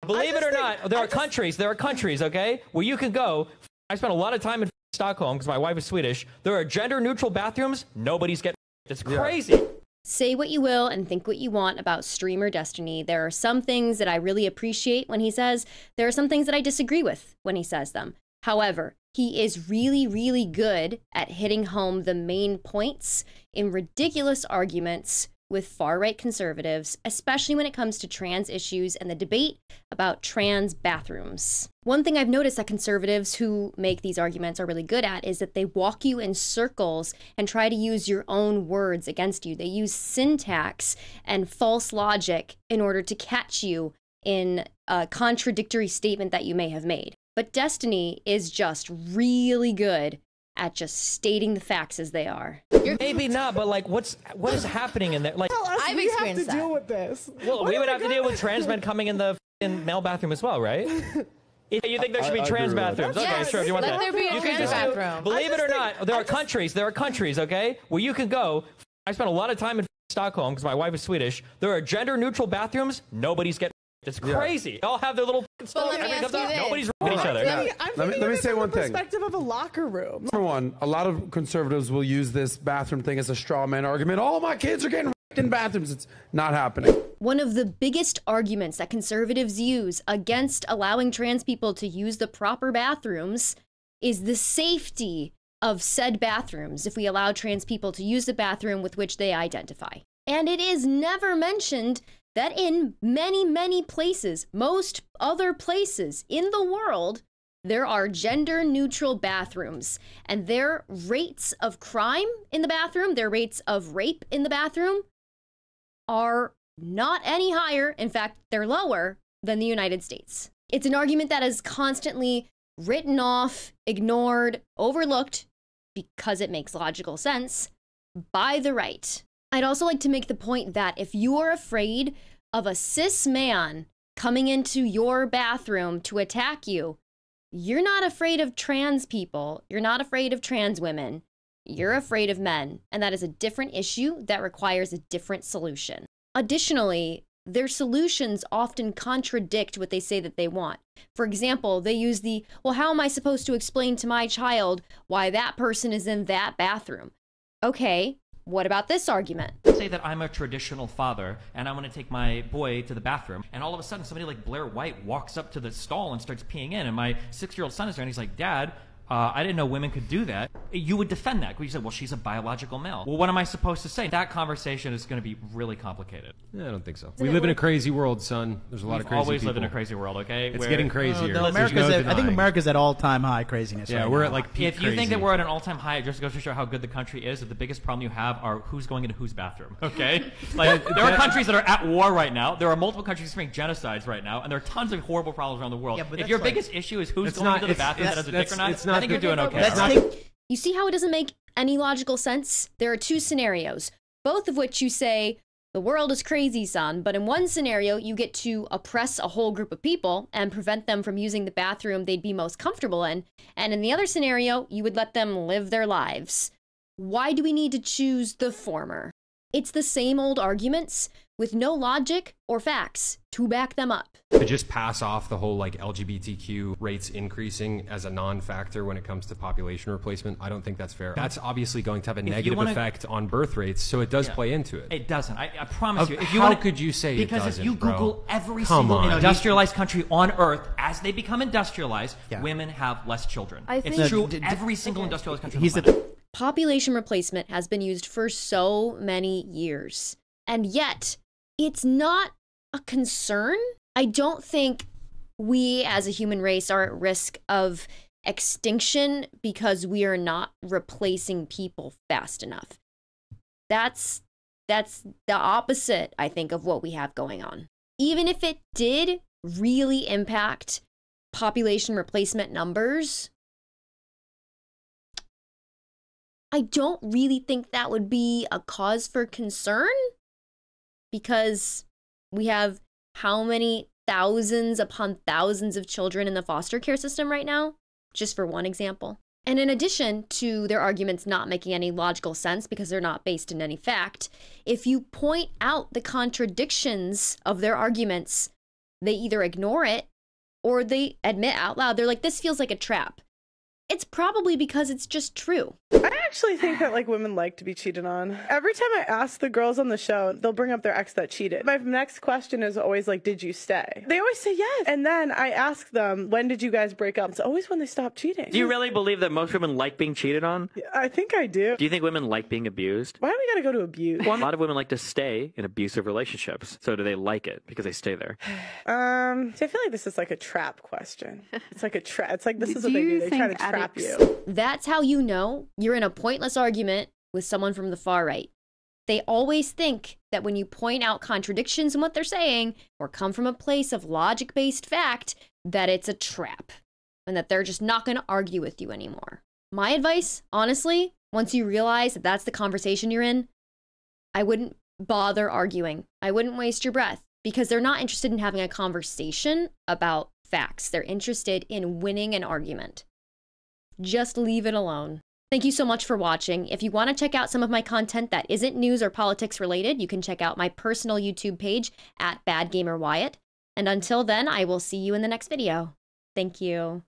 Believe it or not, there are countries, okay, where you can go. I spent a lot of time in Stockholm because my wife is Swedish. There are gender-neutral bathrooms. Nobody's getting. It's crazy. Say what you will and think what you want about streamer Destiny. There are some things that I really appreciate when he says. There are some things that I disagree with when he says them. However, he is really, really good at hitting home the main points in ridiculous arguments with far-right conservatives, especially when it comes to trans issues and the debate about trans bathrooms. One thing I've noticed that conservatives who make these arguments are really good at is that they walk you in circles and try to use your own words against you. They use syntax and false logic in order to catch you in a contradictory statement that you may have made. But Destiny is just really good at just stating the facts as they are. Maybe not, but like, what is happening in there? Like, I've experienced that. Deal with this. Well, we would have to deal with trans men coming in the male bathroom as well, right? You think there should be trans bathrooms? Okay, Yes, sure. If you want let that, there be a you can trans just bathroom. believe it or not, there are countries, okay, where you can go. I spent a lot of time in Stockholm because my wife is Swedish. There are gender-neutral bathrooms. Nobody's getting. It's crazy. They all have their little stuff. let me ask you this. Nobody's at each other. Let me say one thing. Perspective of a locker room. Number one, a lot of conservatives will use this bathroom thing as a straw man argument. All my kids are getting raped in bathrooms. It's not happening. One of the biggest arguments that conservatives use against allowing trans people to use the proper bathrooms is the safety of said bathrooms if we allow trans people to use the bathroom with which they identify. And it is never mentioned that in many, many places, most other places in the world, there are gender-neutral bathrooms, and their rates of crime in the bathroom, their rates of rape in the bathroom are not any higher. In fact, they're lower than the United States. It's an argument that is constantly written off, ignored, overlooked, because it makes logical sense, by the right. I'd also like to make the point that if you are afraid of a cis man coming into your bathroom to attack you, you're not afraid of trans people. You're not afraid of trans women. You're afraid of men. And that is a different issue that requires a different solution. Additionally, their solutions often contradict what they say that they want. For example, they use the, well, how am I supposed to explain to my child why that person is in that bathroom? Okay. What about this argument? Say that I'm a traditional father and I want to take my boy to the bathroom, and all of a sudden somebody like Blair White walks up to the stall and starts peeing in, and my 6-year-old son is there and he's like, Dad, I didn't know women could do that. You would defend that. You said, well, she's a biological male. Well, what am I supposed to say? That conversation is going to be really complicated. Yeah, I don't think so. We live in a crazy world, son. There's a lot of crazy always people. lived in a crazy world, okay? It's getting crazier. No, I think America's at all-time high craziness. Yeah, right we're now. at like peak If you think crazy. that we're at an all-time high, it just goes to show how good the country is, that the biggest problem you have are who's going into whose bathroom, okay? Like, there are countries that are at war right now. There are multiple countries experiencing genocides right now, and there are tons of horrible problems around the world. Yeah, but if your that's biggest issue is who's It's going not- into the it's- bathroom that has a dick or not, it's not I think the- you're doing okay. Let's all right? take You see how it doesn't make any logical sense? There are two scenarios, both of which you say, the world is crazy, son, but in one scenario, you get to oppress a whole group of people and prevent them from using the bathroom they'd be most comfortable in, and in the other scenario, you would let them live their lives. Why do we need to choose the former? It's the same old arguments with no logic or facts to back them up. To just pass off the whole like LGBTQ rates increasing as a non-factor when it comes to population replacement, I don't think that's fair. That's obviously going to have a negative effect on birth rates, so it does play into it. It doesn't. I promise you. If you How wanna, could you say it because doesn't, if you bro? Google every Come single on. industrialized country on Earth, as they become industrialized, Yeah. women have less children. I It's think- true. Every single industrialized country. He's on the planet. Population replacement has been used for so many years, and yet it's not a concern. I don't think we as a human race are at risk of extinction because we are not replacing people fast enough. That's the opposite, I think, of what we have going on. Even if it did really impact population replacement numbers, I don't really think that would be a cause for concern, because we have how many thousands upon thousands of children in the foster care system right now, just for one example. And in addition to their arguments not making any logical sense because they're not based in any fact, if you point out the contradictions of their arguments, They either ignore it or they admit out loud, they're like, this feels like a trap. It's probably because it's just true. I actually think that like women like to be cheated on. Every time I ask the girls on the show, they'll bring up their ex that cheated. My next question is always like, did you stay? They always say yes. And then I ask them, when did you guys break up? It's always when they stop cheating. Do you really believe that most women like being cheated on? I think I do. Do you think women like being abused? Why do we gotta go to abuse? Well, a lot of women like to stay in abusive relationships. So do they like it because they stay there? See, I feel like this is like a trap question. It's like a trap. It's like this is what they do. They try to trap you. That's how you know you're in a pointless argument with someone from the far right. They always think that when you point out contradictions in what they're saying or come from a place of logic-based fact, that it's a trap and that they're just not going to argue with you anymore. My advice, honestly, once you realize that that's the conversation you're in, I wouldn't bother arguing. I wouldn't waste your breath because they're not interested in having a conversation about facts. They're interested in winning an argument. Just leave it alone. Thank you so much for watching. If you want to check out some of my content that isn't news or politics related, you can check out my personal YouTube page at BadGamerWyatt. And until then, I will see you in the next video. Thank you.